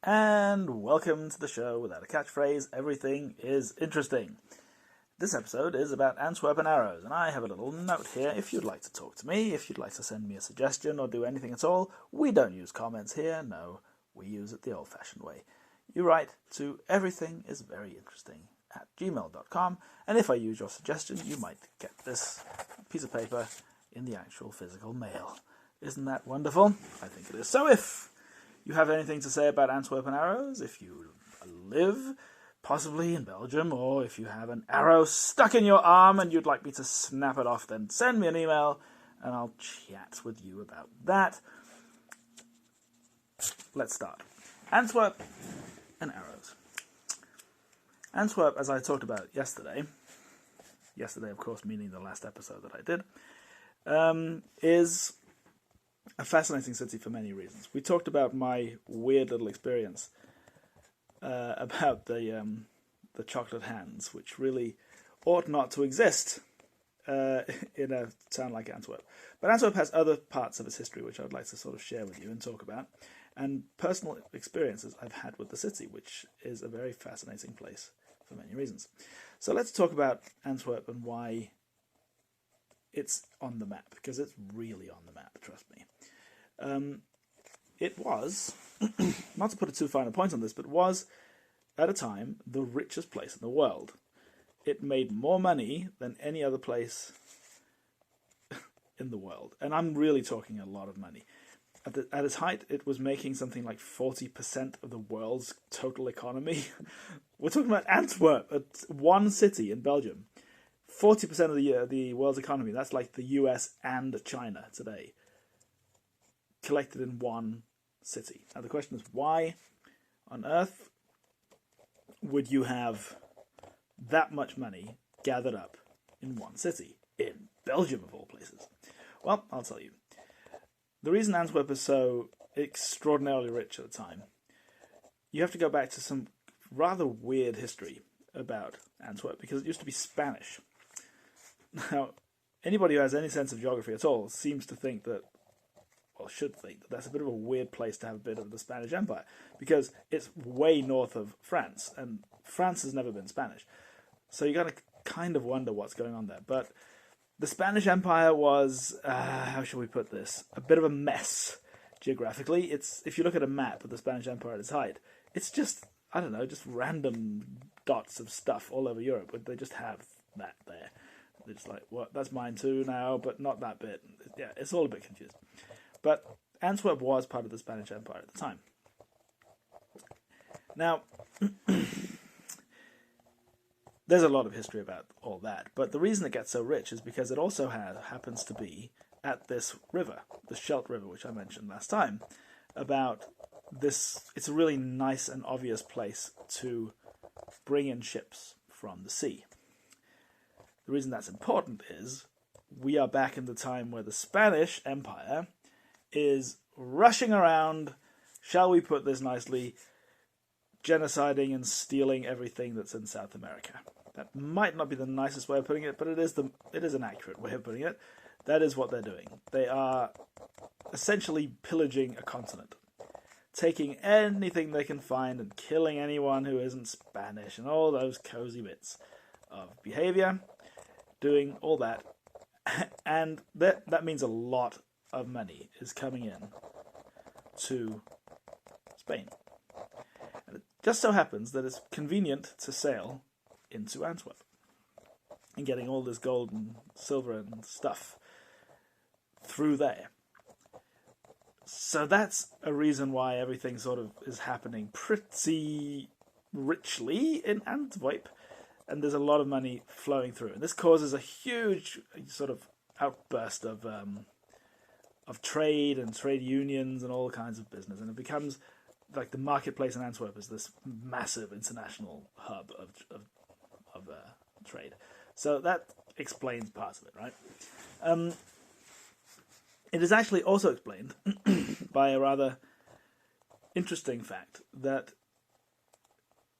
And welcome to the show without a catchphrase, everything is interesting. This episode is about Antwerp and arrows, and I have a little note here if you'd like to talk to me, if you'd like to send me a suggestion or do anything at all. We don't use comments here, no, we use it the old-fashioned way. You write to everythingisveryinteresting at gmail.com, and if I use your suggestion, you might get this piece of paper in the actual physical mail. Isn't that wonderful? I think it is. So if you have anything to say about Antwerp and arrows, if you live possibly in Belgium, or if you have an arrow stuck in your arm and you'd like me to snap it off, then send me an email and I'll chat with you about that. Let's start. Antwerp and arrows. Antwerp, as I talked about yesterday, of course meaning the last episode that I did, is a fascinating city for many reasons. We talked about my weird little experience about the chocolate hands, which really ought not to exist in a town like Antwerp. But Antwerp has other parts of its history which I'd like to sort of share with you and talk about, and personal experiences I've had with the city, which is a very fascinating place for many reasons. So let's talk about Antwerp and why it's on the map, because it's really on the map, trust me. It was, not to put a too fine a point on this, but was, at a time, the richest place in the world. It made more money than any other place in the world. And I'm really talking a lot of money. At its height, it was making something like 40% of the world's total economy. We're talking about Antwerp, one city in Belgium. 40% of the world's economy. That's like the US and China today, collected in one city. Now the question is, why on earth would you have that much money gathered up in one city, in Belgium of all places? Well, I'll tell you. The reason Antwerp is so extraordinarily rich at the time, you have to go back to some rather weird history about Antwerp, because it used to be Spanish. Now, anybody who has any sense of geography at all seems to think that, well, should think that that's a bit of a weird place to have a bit of the Spanish Empire, because it's way north of France, and France has never been Spanish. So you got to kind of wonder what's going on there. But the Spanish Empire was, how shall we put this, a bit of a mess geographically. It's, if you look at a map of the Spanish Empire at its height, it's just, I don't know, just random dots of stuff all over Europe, but they just have that there. It's like, well, that's mine too now, but not that bit. Yeah, it's all a bit confused. But Antwerp was part of the Spanish Empire at the time. Now, there's a lot of history about all that, but the reason it gets so rich is because it also happens to be at this river, the Scheldt River, which I mentioned last time, about this. It's a really nice and obvious place to bring in ships from the sea. The reason that's important is we are back in the time where the Spanish Empire is rushing around, shall we put this nicely, genociding and stealing everything that's in South America. That might not be the nicest way of putting it, but it is an accurate way of putting it. That is what they're doing. They are essentially pillaging a continent, taking anything they can find and killing anyone who isn't Spanish, and all those cozy bits of behavior, doing all that. And that means a lot of money is coming in to Spain. And it just so happens that it's convenient to sail into Antwerp and getting all this gold and silver and stuff through there. So that's a reason why everything sort of is happening pretty richly in Antwerp, and there's a lot of money flowing through. And this causes a huge sort of outburst of trade and trade unions and all kinds of business, and it becomes like the marketplace in Antwerp is this massive international hub of trade. So that explains parts of it, right? It is actually also explained by a rather interesting fact that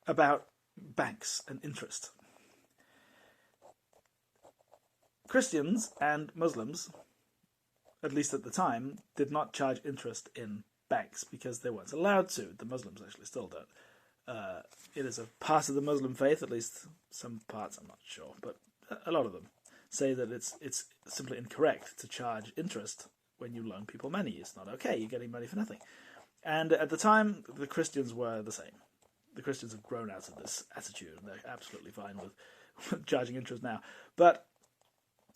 about banks and interest. Christians and Muslims, at least at the time, did not charge interest in banks because they weren't allowed to. The Muslims actually still don't. It is a part of the Muslim faith, at least some parts, I'm not sure, but a lot of them say that it's simply incorrect to charge interest when you loan people money. It's not okay. You're getting money for nothing. And at the time, the Christians were the same. The Christians have grown out of this attitude, and they're absolutely fine with charging interest now. But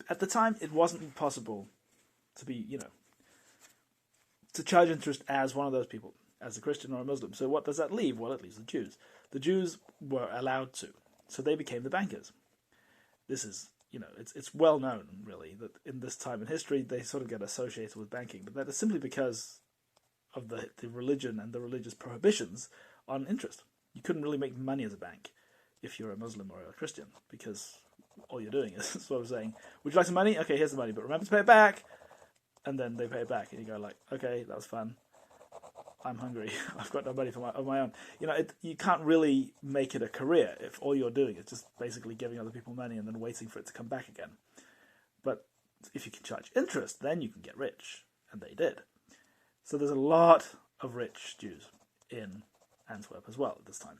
at the time, it wasn't possible to be, to charge interest as one of those people, as a Christian or a Muslim. So what does that leave? Well, it leaves the Jews. The Jews were allowed to, so they became the bankers. This is, it's well known, really, that in this time in history, they sort of get associated with banking, but that is simply because of the religion and the religious prohibitions on interest. You couldn't really make money as a bank if you're a Muslim or a Christian, because all you're doing is sort of saying, would you like some money? Okay, here's the money, but remember to pay it back. And then they pay it back, and you go like, okay, that was fun. I'm hungry. I've got no money of my own. You can't really make it a career if all you're doing is just basically giving other people money and then waiting for it to come back again. But if you can charge interest, then you can get rich, and they did. So there's a lot of rich Jews in Antwerp as well at this time,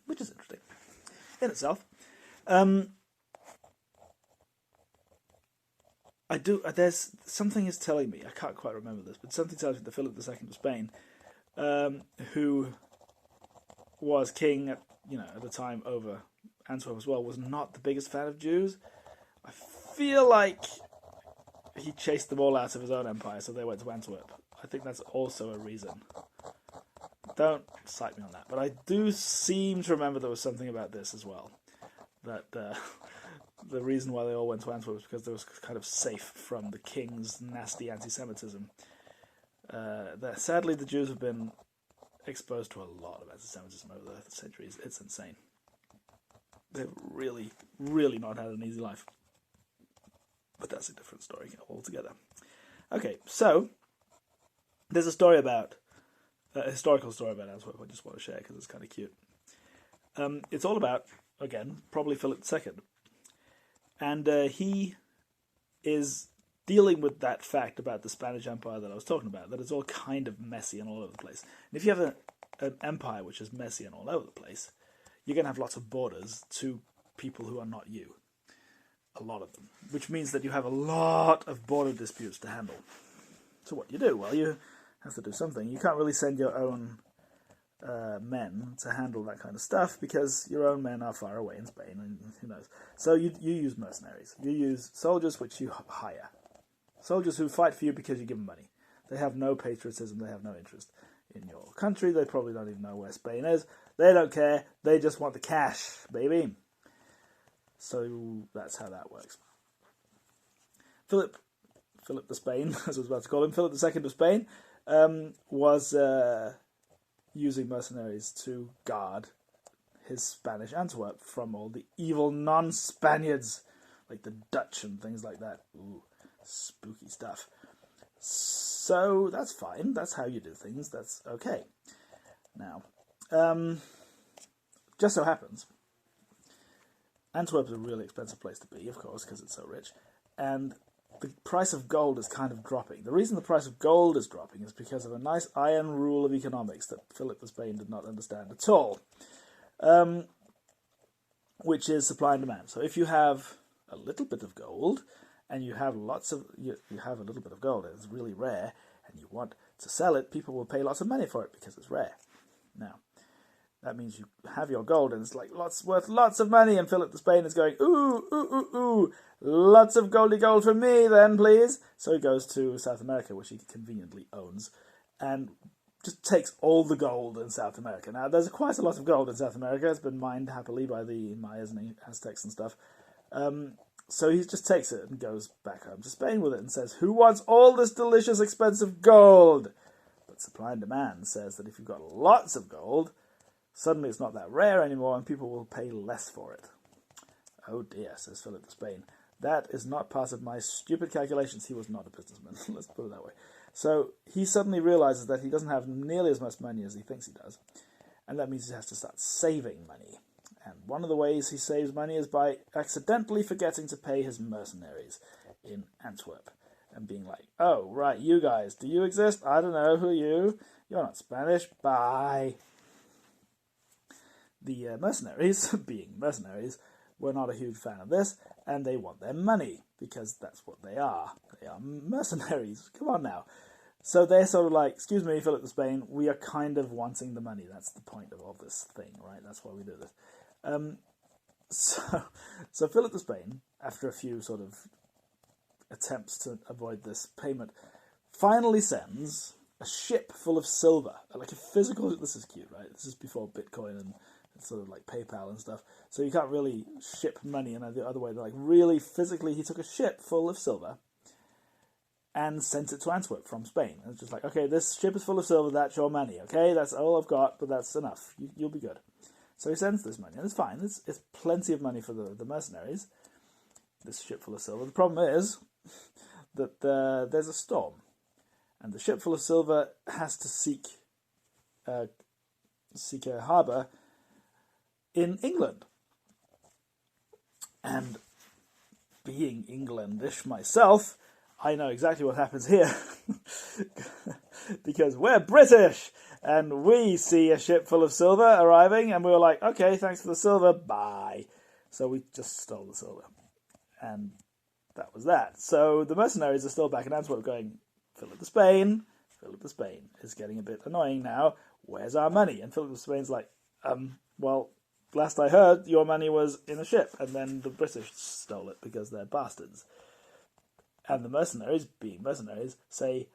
which is interesting in itself. There's something is telling me, I can't quite remember this, but something tells me that Philip II of Spain, who was king at the time over Antwerp as well, was not the biggest fan of Jews. I feel like he chased them all out of his own empire, so they went to Antwerp. I think that's also a reason. Don't cite me on that, but I do seem to remember there was something about this as well. That the reason why they all went to Antwerp was because they was kind of safe from the king's nasty anti-Semitism. Sadly, the Jews have been exposed to a lot of anti-Semitism over the centuries. It's insane. They've really, really not had an easy life. But that's a different story altogether. Okay, so there's a historical story about Antwerp I just want to share because it's kind of cute. It's all about, again, probably Philip II. And he is dealing with that fact about the Spanish Empire that I was talking about, that it's all kind of messy and all over the place. And if you have an empire which is messy and all over the place, you're going to have lots of borders to people who are not you. A lot of them. Which means that you have a lot of border disputes to handle. So what do you do? Well, you have to do something. You can't really send your own men to handle that kind of stuff because your own men are far away in Spain, and who knows. So you use mercenaries. You use soldiers which you hire. Soldiers who fight for you because you give them money. They have no patriotism. They have no interest in your country. They probably don't even know where Spain is. They don't care. They just want the cash, baby. So that's how that works. Philip of Spain, as I was about to call him, Philip II of Spain, was using mercenaries to guard his Spanish Antwerp from all the evil non-Spaniards, like the Dutch and things like that. Ooh, spooky stuff. So that's fine. That's how you do things. That's okay. Now, just so happens, Antwerp is a really expensive place to be, of course, because it's so rich, and the price of gold is kind of dropping. The reason the price of gold is dropping is because of a nice iron rule of economics that Philip of Spain did not understand at all, which is supply and demand. So if you have a little bit of gold, and you have you have a little bit of gold, and it's really rare, and you want to sell it, people will pay lots of money for it because it's rare. Now, that means you have your gold, and it's like worth lots of money, and Philip of Spain is going, ooh, ooh, ooh, ooh, lots of gold for me then, please. So he goes to South America, which he conveniently owns, and just takes all the gold in South America. Now, there's quite a lot of gold in South America. It's been mined happily by the Mayas and Aztecs and stuff. So he just takes it and goes back home to Spain with it and says, who wants all this delicious, expensive gold? But supply and demand says that if you've got lots of gold, suddenly it's not that rare anymore and people will pay less for it. Oh dear, says Philip of Spain. That is not part of my stupid calculations. He was not a businessman, let's put it that way. So he suddenly realizes that he doesn't have nearly as much money as he thinks he does. And that means he has to start saving money. And one of the ways he saves money is by accidentally forgetting to pay his mercenaries in Antwerp. and being like, oh, right, you guys, do you exist? I don't know, who are you? You're not Spanish, bye. The mercenaries, being mercenaries, were not a huge fan of this, and they want their money, because that's what they are. They are mercenaries. Come on now. So they're sort of like, excuse me, Philip of Spain, we are kind of wanting the money. That's the point of all this thing, right? That's why we do this. So Philip of Spain, after a few sort of attempts to avoid this payment, finally sends a ship full of silver, like a physical. This is cute, right? This is before Bitcoin and sort of like PayPal and stuff. So you can't really ship money in the other way. They're like, really physically, he took a ship full of silver and sent it to Antwerp from Spain. And it's just like, okay, this ship is full of silver. That's your money. Okay, that's all I've got, but that's enough. You'll be good. So he sends this money, and it's fine. It's plenty of money for the mercenaries. This ship full of silver. The problem is that there's a storm, and the ship full of silver has to seek a harbour in England. And being Englandish myself, I know exactly what happens here. Because we're British, and we see a ship full of silver arriving, and we were like, okay, thanks for the silver, bye. So we just stole the silver. And that was that. So the mercenaries are still back in Antwerp going, Philip of Spain is getting a bit annoying now. Where's our money? And Philip of Spain's like, well, last I heard, your money was in a ship, and then the British stole it because they're bastards. And the mercenaries, being mercenaries, say,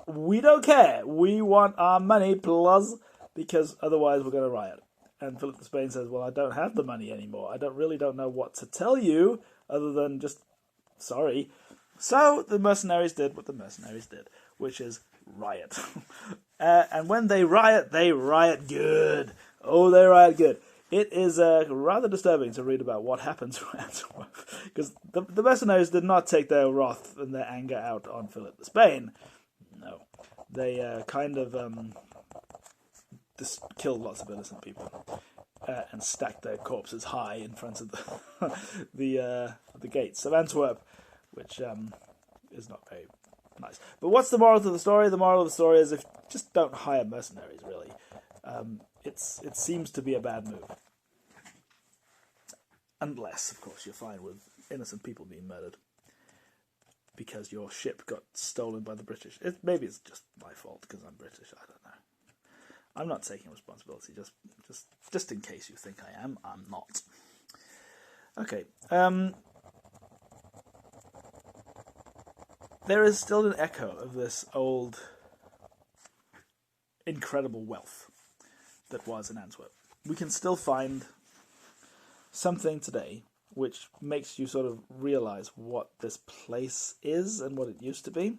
we don't care. We want our money, plus, because otherwise we're going to riot. And Philip of Spain says, well, I don't have the money anymore. I really don't know what to tell you other than just, sorry. So the mercenaries did what the mercenaries did, which is riot. And when they riot good. Oh, they riot good. It is rather disturbing to read about what happened to Antwerp, because the mercenaries did not take their wrath and their anger out on Philip of Spain. No. They kind of just killed lots of innocent people and stacked their corpses high in front of the gates of Antwerp, which is not very nice. But what's the moral of the story? The moral of the story is just don't hire mercenaries, really. It seems to be a bad move. Unless, of course, you're fine with innocent people being murdered because your ship got stolen by the British. Maybe it's just my fault because I'm British. I don't know. I'm not taking responsibility. Just in case you think I am, I'm not. Okay. There is still an echo of this old, incredible wealth that was in Antwerp. We can still find something today which makes you sort of realize what this place is and what it used to be,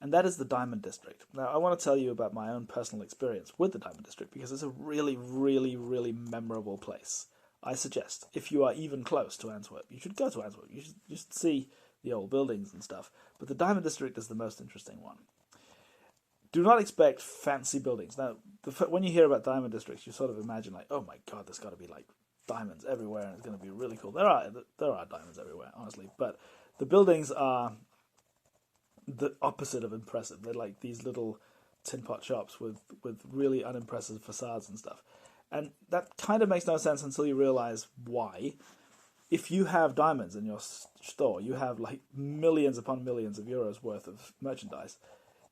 and that is the Diamond District. Now, I want to tell you about my own personal experience with the Diamond District because it's a really, really, really memorable place. I suggest, if you are even close to Antwerp, you should go to Antwerp. You should see the old buildings and stuff, but the Diamond District is the most interesting one. Do not expect fancy buildings. Now, when you hear about diamond districts, you sort of imagine like, oh my god, there's got to be like diamonds everywhere, and it's going to be really cool. There are diamonds everywhere, honestly, but the buildings are the opposite of impressive. They're like these little tin pot shops with really unimpressive facades and stuff, and that kind of makes no sense until you realize why. If you have diamonds in your store, you have like millions upon millions of euros worth of merchandise.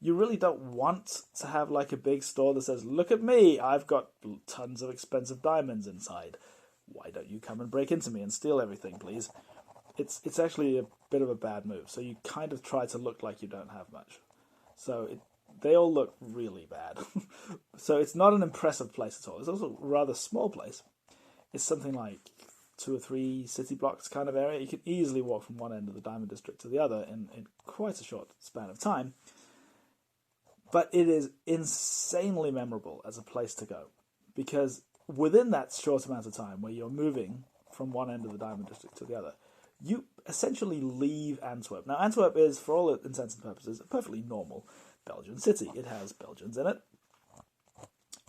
You really don't want to have like a big store that says, look at me, I've got tons of expensive diamonds inside. Why don't you come and break into me and steal everything, please? It's actually a bit of a bad move. So you kind of try to look like you don't have much. So they all look really bad. So it's not an impressive place at all. It's also a rather small place. It's something like 2 or 3 city blocks kind of area. You can easily walk from one end of the Diamond District to the other in quite a short span of time. But it is insanely memorable as a place to go, because within that short amount of time where you're moving from one end of the Diamond District to the other, you essentially leave Antwerp. Now, Antwerp is, for all intents and purposes, a perfectly normal Belgian city. It has Belgians in it.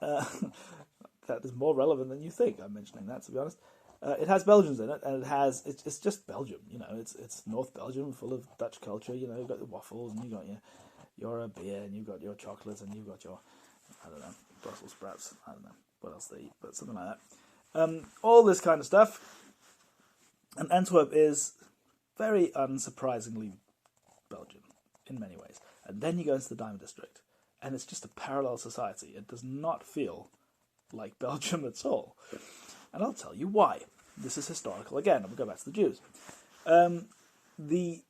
That is more relevant than you think, I'm mentioning that, to be honest. It has Belgians in it, and it's just Belgium. It's North Belgium, full of Dutch culture. You've got the waffles, and you got your beer, and you've got your chocolates, and you've got your, I don't know, Brussels sprouts. I don't know what else they eat, but something like that. All this kind of stuff. And Antwerp is very unsurprisingly Belgian in many ways. And then you go into the Diamond District, and it's just a parallel society. It does not feel like Belgium at all. And I'll tell you why. This is historical again, and we'll go back to the Jews. The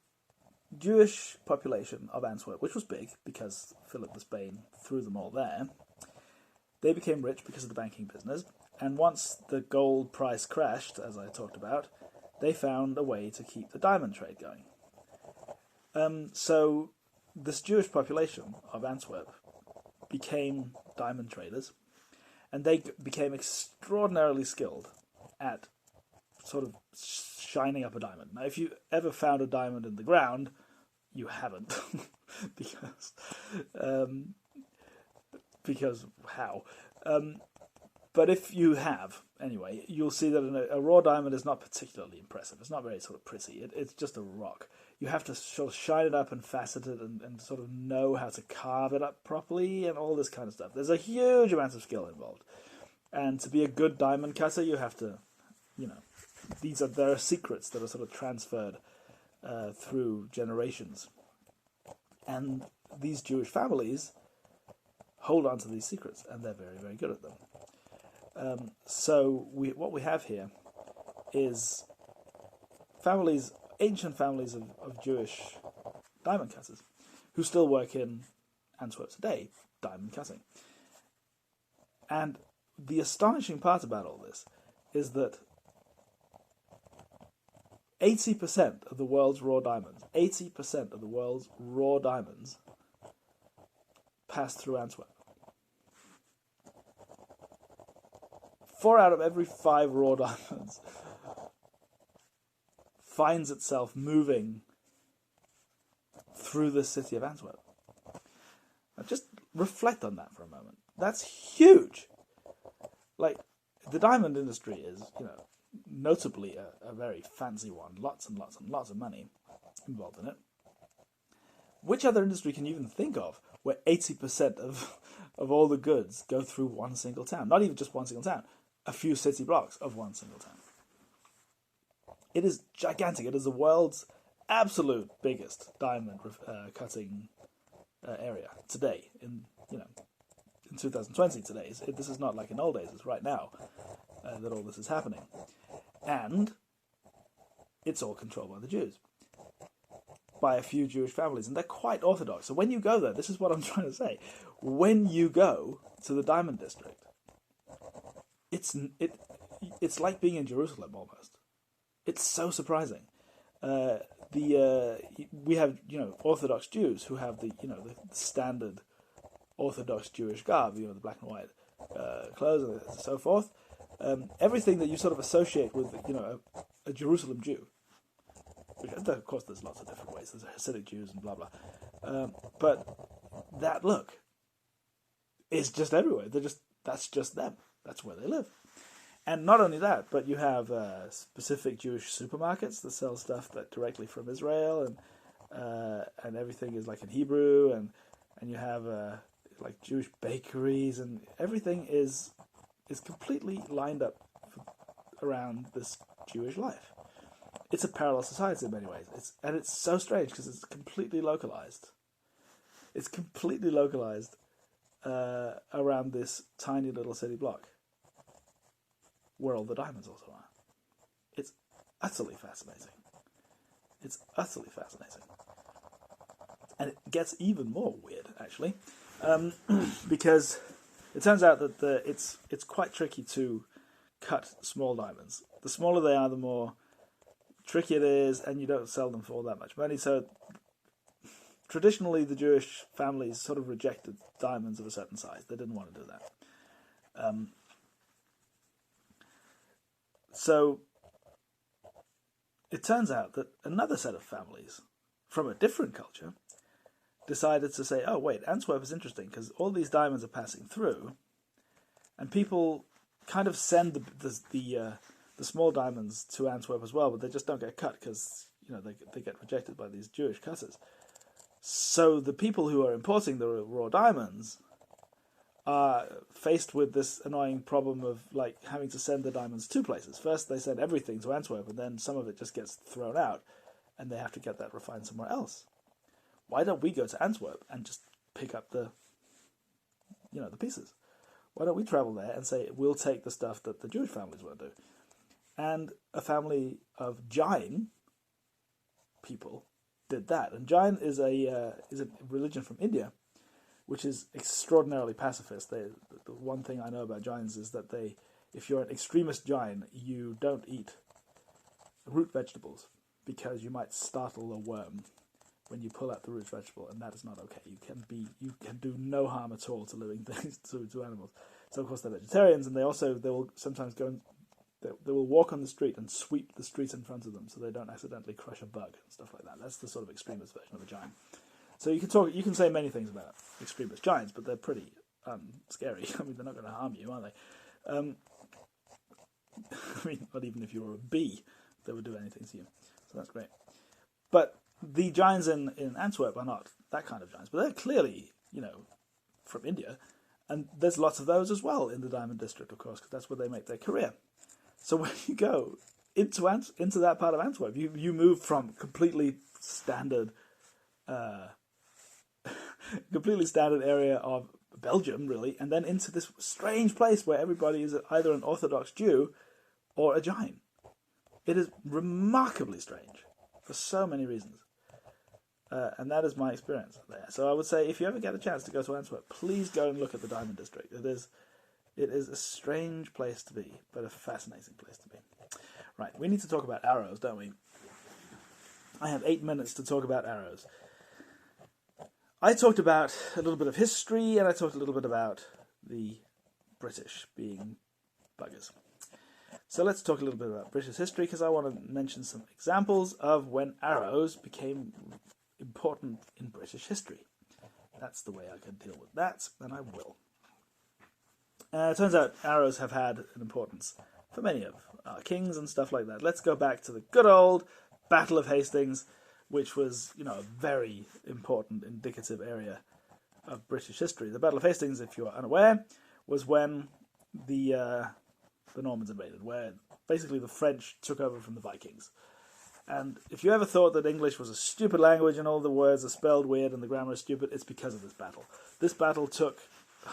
Jewish population of Antwerp, which was big because Philip the Spain threw them all there, they became rich because of the banking business. And once the gold price crashed, as I talked about, they found a way to keep the diamond trade going. So this Jewish population of Antwerp became diamond traders, and they became extraordinarily skilled at sort of shining up a diamond. Now, if you ever found a diamond in the ground, you haven't, because how? But if you have, anyway, you'll see that a raw diamond is not particularly impressive. It's not very sort of pretty. It's just a rock. You have to sort of shine it up and facet it and sort of know how to carve it up properly and all this kind of stuff. There's a huge amount of skill involved. And to be a good diamond cutter, you have to, there are secrets that are sort of transferred through generations. And these Jewish families hold on to these secrets, and they're very, very good at them. So what we have here is ancient families of Jewish diamond cutters who still work in Antwerp today, diamond cutting. And the astonishing part about all this is that 80% of the world's raw diamonds, 80% of the world's raw diamonds pass through Antwerp. 4 out of every 5 raw diamonds finds itself moving through the city of Antwerp. Now just reflect on that for a moment. That's huge. Like, the diamond industry is, notably a very fancy one. Lots and lots and lots of money involved in it. Which other industry can you even think of where 80% of all the goods go through one single town? Not even just one single town. A few city blocks of one single town. It is gigantic. It is the world's absolute biggest diamond cutting area today. In 2020 today. This is not like in old days. It's right now that all this is happening, and it's all controlled by the Jews, by a few Jewish families, and they're quite orthodox. So when you go there, this is what I'm trying to say. When you go to the Diamond District, it's like being in Jerusalem almost. It's so surprising. We have Orthodox Jews who have the standard Orthodox Jewish garb, the black and white clothes and so forth. Everything that you sort of associate with a Jerusalem Jew. Of course, there's lots of different ways. There's Hasidic Jews and blah blah. But that look is just everywhere. That's just them. That's where they live. And not only that, but you have specific Jewish supermarkets that sell stuff directly from Israel, and everything is like in Hebrew, and you have like Jewish bakeries, and everything is completely lined up around this Jewish life. It's a parallel society in many ways. It's so strange because it's completely localized. It's completely localized around this tiny little city block, where all the diamonds also are. It's utterly fascinating. It's utterly fascinating. And it gets even more weird, actually, because it turns out that it's quite tricky to cut small diamonds. The smaller they are, the more tricky it is, and you don't sell them for all that much money. So traditionally, the Jewish families sort of rejected diamonds of a certain size. They didn't want to do that. So it turns out that another set of families from a different culture decided to say, oh, wait, Antwerp is interesting because all these diamonds are passing through, and people kind of send the the small diamonds to Antwerp as well, but they just don't get cut because they get rejected by these Jewish cutters. So the people who are importing the raw diamonds are faced with this annoying problem of like having to send the diamonds two places. First, they send everything to Antwerp, and then some of it just gets thrown out, and they have to get that refined somewhere else. Why don't we go to Antwerp and just pick up the pieces? Why don't we travel there and say we'll take the stuff that the Jewish families won't do? And a family of Jain people did that. And Jain is a religion from India, which is extraordinarily pacifist. The one thing I know about Jains is that if you're an extremist Jain, you don't eat root vegetables because you might startle a worm when you pull out the root vegetable, and that is not okay. You can do no harm at all to living things, to animals. So of course they're vegetarians, and they will sometimes they will walk on the street and sweep the street in front of them so they don't accidentally crush a bug and stuff like that. That's the sort of extremist version of a Jain. So you can say many things about extremist Jains, but they're pretty scary. I mean, they're not going to harm you, are they? I mean, not even if you were a bee, they would do anything to you. So that's great. But the Jains in Antwerp are not that kind of Jains, but they're clearly, from India. And there's lots of those as well in the Diamond District, of course, because that's where they make their career. So when you go into that part of Antwerp, you move from completely standard area of Belgium, really, and then into this strange place where everybody is either an Orthodox Jew or a Jain. It is remarkably strange for so many reasons. And that is my experience there. So I would say if you ever get a chance to go to Antwerp, please go and look at the Diamond District. It is a strange place to be, but a fascinating place to be. Right, we need to talk about arrows, don't we? I have 8 minutes to talk about arrows. I talked about a little bit of history, and I talked a little bit about the British being buggers. So let's talk a little bit about British history, because I want to mention some examples of when arrows became important in British history. That's the way I can deal with that, and I will. It turns out arrows have had an importance for many of our kings and stuff like that. Let's go back to the good old Battle of Hastings, which was, a very important indicative area of British history. The Battle of Hastings, if you are unaware, was when the Normans invaded, where basically the French took over from the Vikings. And if you ever thought that English was a stupid language and all the words are spelled weird and the grammar is stupid, it's because of this battle. This battle took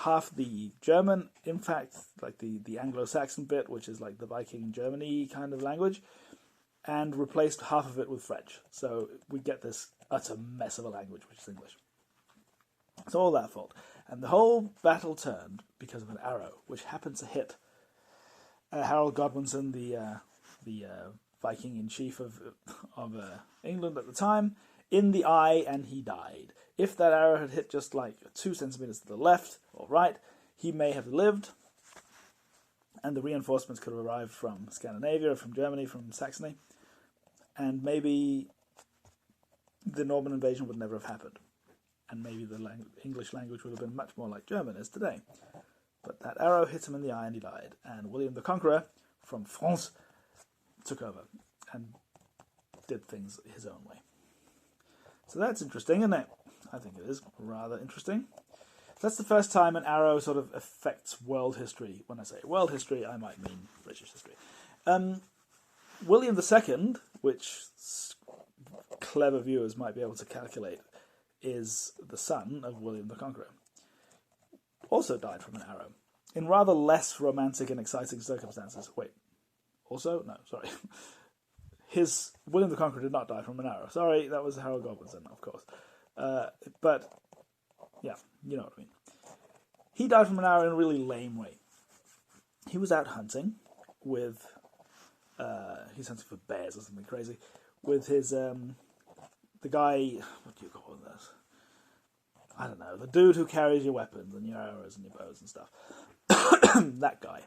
half the German, in fact, like the Anglo-Saxon bit, which is like the Viking Germany kind of language, and replaced half of it with French. So we get this utter mess of a language, which is English. It's all that fault. And the whole battle turned because of an arrow, which happened to hit Harold Godwinson, the Viking-in-chief of England at the time, in the eye, and he died. If that arrow had hit just like 2 centimeters to the left or right, he may have lived, and the reinforcements could have arrived from Scandinavia, from Germany, from Saxony, and maybe the Norman invasion would never have happened, and maybe the English language would have been much more like German is today. But that arrow hit him in the eye and he died, and William the Conqueror from France took over and did things his own way. So that's interesting, isn't it? I think it is rather interesting. That's the first time an arrow sort of affects world history. When I say world history, I might mean British history. William II, which clever viewers might be able to calculate, is the son of William the Conqueror, also died from an arrow, in rather less romantic and exciting circumstances. Wait, also? No, sorry. William the Conqueror did not die from an arrow. Sorry, that was Harold Godwinson, of course. But, yeah, you know what I mean. He died from an arrow in a really lame way. He was out hunting with, he's hunting for bears or something crazy, with his, the guy, what do you call this? I don't know, the dude who carries your weapons and your arrows and your bows and stuff. That guy.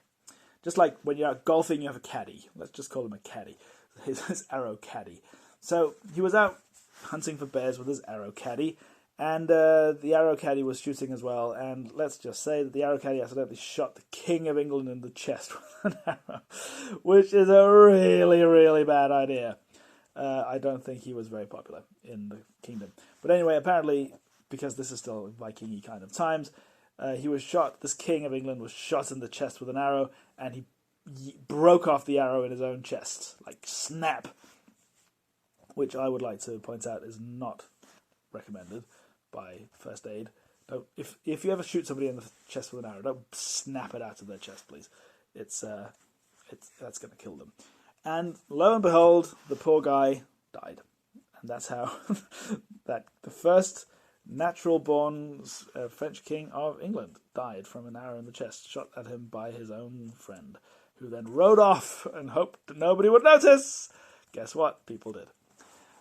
Just like when you're out golfing, you have a caddy. Let's just call him a caddy. His arrow caddy. So he was out hunting for bears with his arrow caddy, And the arrow caddy was shooting as well, and let's just say that the arrow caddy accidentally shot the King of England in the chest with an arrow, which is a really, really bad idea. I don't think he was very popular in the kingdom. But anyway, apparently, because this is still Viking-y kind of times, he was shot, this King of England was shot in the chest with an arrow, and he broke off the arrow in his own chest, like snap, which I would like to point out is not recommended by first aid. Don't, if you ever shoot somebody in the chest with an arrow, don't snap it out of their chest, please. That's going to kill them. And lo and behold, the poor guy died, and that's how that the first natural-born French king of England died from an arrow in the chest, shot at him by his own friend, who then rode off and hoped that nobody would notice. Guess what? People did.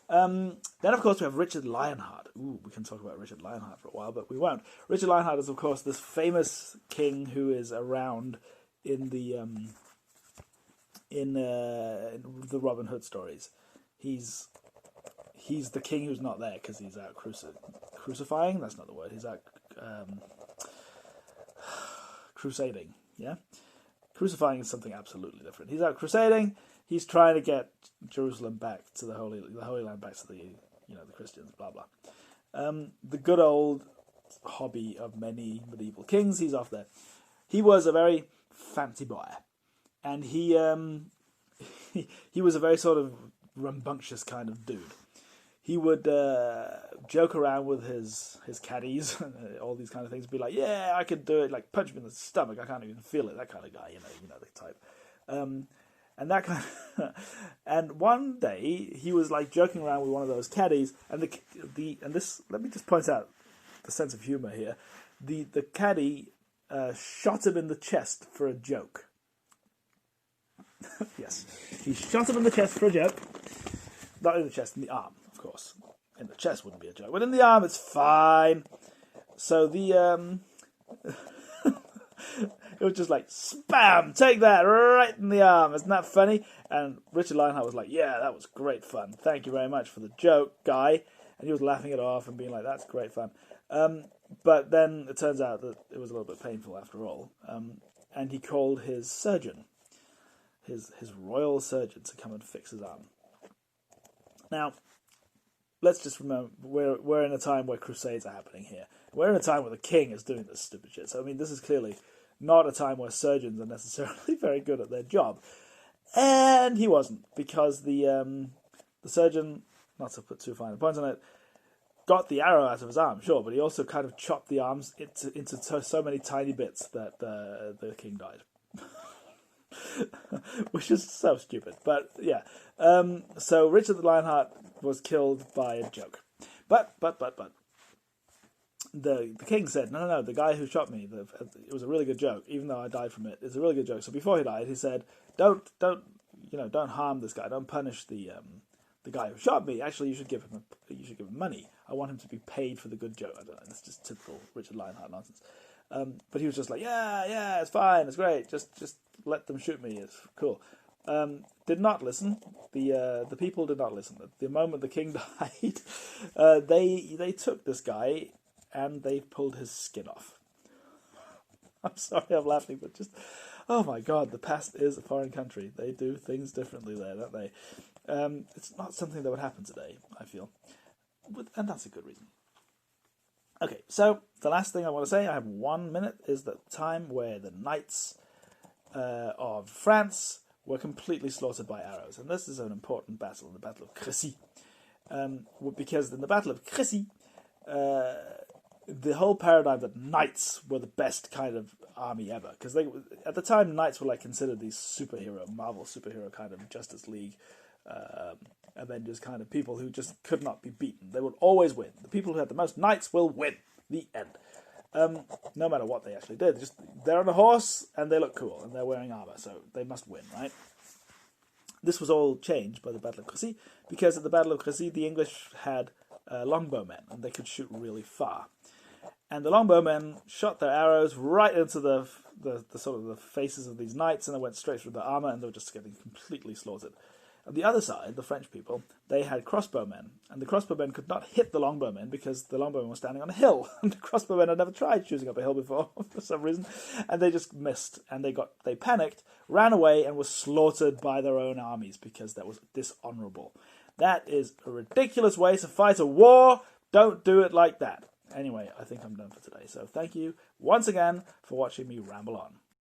Then, of course, we have Richard Lionheart. Ooh, we can talk about Richard Lionheart for a while, but we won't. Richard Lionheart is, of course, this famous king who is around in the Robin Hood stories. He's the king who's not there because he's out crucifying. That's not the word. He's out crusading. Yeah, crucifying is something absolutely different. He's out crusading. He's trying to get Jerusalem back to the Holy Land, back to the Christians. Blah blah. The good old hobby of many medieval kings. He's off there. He was a very fancy boy, and he was a very sort of rambunctious kind of dude. He would joke around with his caddies, all these kind of things. Be like, "Yeah, I could do it." Like punch him in the stomach. I can't even feel it. That kind of guy, you know the type. And that kind of, and one day he was like joking around with one of those caddies, and this, let me just point out the sense of humor here. The caddy shot him in the chest for a joke. Yes, he shot him in the chest for a joke. Not in the chest, in the arm, of course. In the chest wouldn't be a joke, but in the arm it's fine. So the it was just like, spam, take that right in the arm. Isn't that funny? And Richard Lionheart was like, yeah, that was great fun. Thank you very much for the joke, guy. And he was laughing it off and being like, that's great fun. But then it turns out that it was a little bit painful after all. And he called his surgeon, his royal surgeon, to come and fix his arm. Now, let's just remember, we're in a time where crusades are happening here. We're in a time where the king is doing this stupid shit. So, I mean, this is clearly not a time where surgeons are necessarily very good at their job. And he wasn't, because the surgeon, not to put too fine a point on it, got the arrow out of his arm, sure, but he also kind of chopped the arms into so many tiny bits that the king died. Which is so stupid, but yeah. So Richard the Lionheart was killed by a joke. But the king said, no, the guy who shot me, it was a really good joke, even though I died from it. It's a really good joke. So before he died, he said, don't harm this guy. Don't punish the guy who shot me. Actually, you should give him money. I want him to be paid for the good joke. I don't know. That's just typical Richard Lionheart nonsense. But he was just like, yeah, it's fine, it's great. Just let them shoot me. It's cool. Did not listen. The people did not listen. The moment the king died, they took this guy and they pulled his skin off. I'm sorry I'm laughing, but just, oh my god, the past is a foreign country. They do things differently there, don't they? It's not something that would happen today, I feel. And that's a good reason. Okay, so the last thing I want to say, I have 1 minute, is the time where the knights of France were completely slaughtered by arrows. And this is an important battle, the Battle of Crécy. Because in the Battle of Crécy, the whole paradigm that knights were the best kind of army ever. Because at the time, knights were like considered these Marvel superhero kind of Justice League, Avengers kind of people who just could not be beaten. They would always win. The people who had the most knights will win. The end. No matter what they actually did. They're on a horse and they look cool and they're wearing armor, so they must win, right? This was all changed by the Battle of Crécy, because at the Battle of Crécy, the English had longbowmen and they could shoot really far. And the longbowmen shot their arrows right into the sort of the faces of these knights, and they went straight through the armor, and they were just getting completely slaughtered. On the other side, the French people, they had crossbowmen, and the crossbowmen could not hit the longbowmen because the longbowmen were standing on a hill, and the crossbowmen had never tried shooting up a hill before for some reason, and they just missed, and they panicked, ran away, and were slaughtered by their own armies because that was dishonourable. That is a ridiculous way to fight a war. Don't do it like that. Anyway, I think I'm done for today, so thank you once again for watching me ramble on.